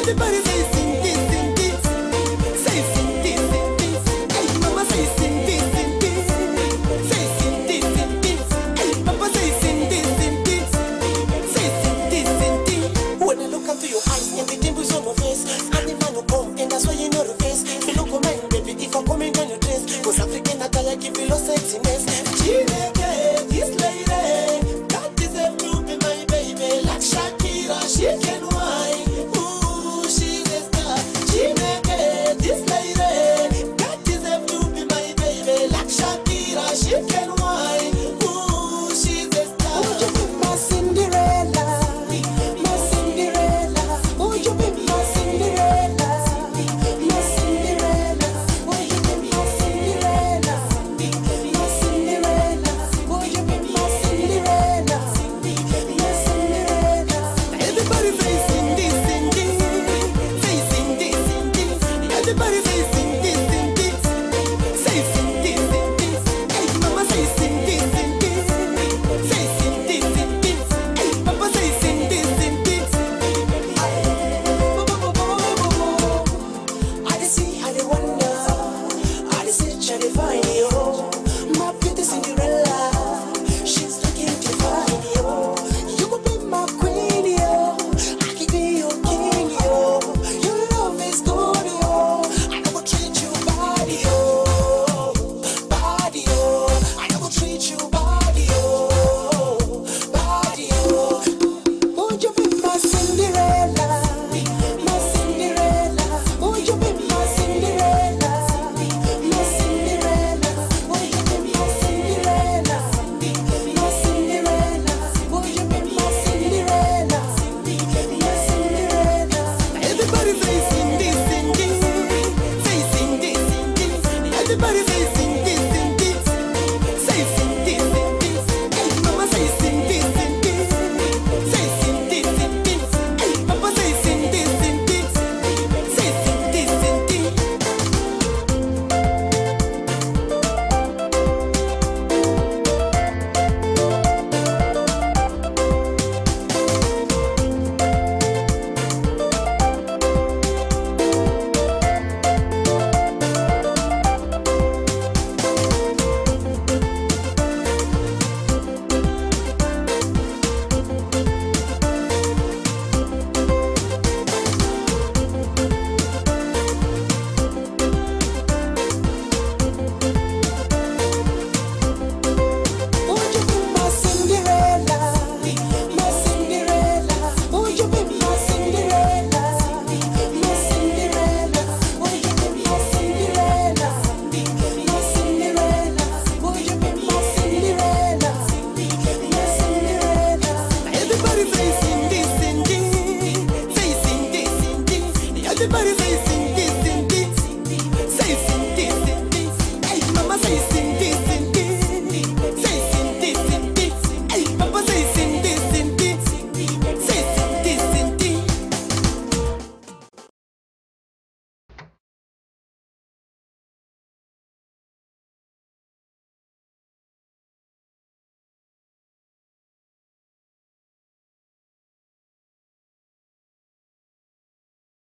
Everybody say Cindy, Cindy. Say Cindy, Cindy. Hey, mama say Cindy, Cindy. Say Cindy, Cindy. Hey, papa say Cindy, Cindy. Say Cindy, Cindy. When I look into your eyes and the dimples on your face, and the man who come and that's why you know the face. You look at mine, baby, if I'm coming on your dress, cause African attire give you no sexiness. Chineke, this lady, that deserve to be my baby, like Shakira, she can wine. Ooh, she's a star. Chineke, this lady, that deserve to be my baby, like Shakira, she can wine. Ooh, she's a star. Would you be my Cinderella? My Cinderella. Would you be my Cinderella? My Cinderella. Would you be my Cinderella? My Cinderella. Would you be my Cinderella? My Cinderella. Everybody say Cindy, Cindy. Say Cindy, Cindy. Everybody say Cindy, Cindy. Say Cindy, Cindy. Hey, mama say Cindy, Cindy. Say Cindy, Cindy. Hey, papa say Cindy, Cindy. I see, I wonder. I search, I find you. My beauty Cinderella. She's looking to find you. You could be my queen, yo. I could be your king, yo. Your love is good, yo. I never treat you bad, yo. Bad, yo. I never treat you bad, yo. Bad, yo. Would you be my Cinderella? My Cinderella. Would you be my Cinderella? My Cinderella. Would you be my Cinderella? My Cinderella. Would you be my Cinderella? My Cinderella. Everybody say Cindy, Cindy. Say Cindy, Cindy. Everybody say Cindy, Cindy. Say Cindy, Cindy. Hey, mama say Cindy, Cindy. Say Cindy, Cindy. Hey, papa say Cindy, Cindy. Say Cindy, Cindy. Would you be my Cinderella? My Cinderella. Would you be my Cinderella? My Cinderella. Would you be my Cinderella? My Cinderella. Would you be my Cinderella? My Cinderella. Everybody say Cindy, Cindy. Say Cindy, Cindy. Everybody say Cindy.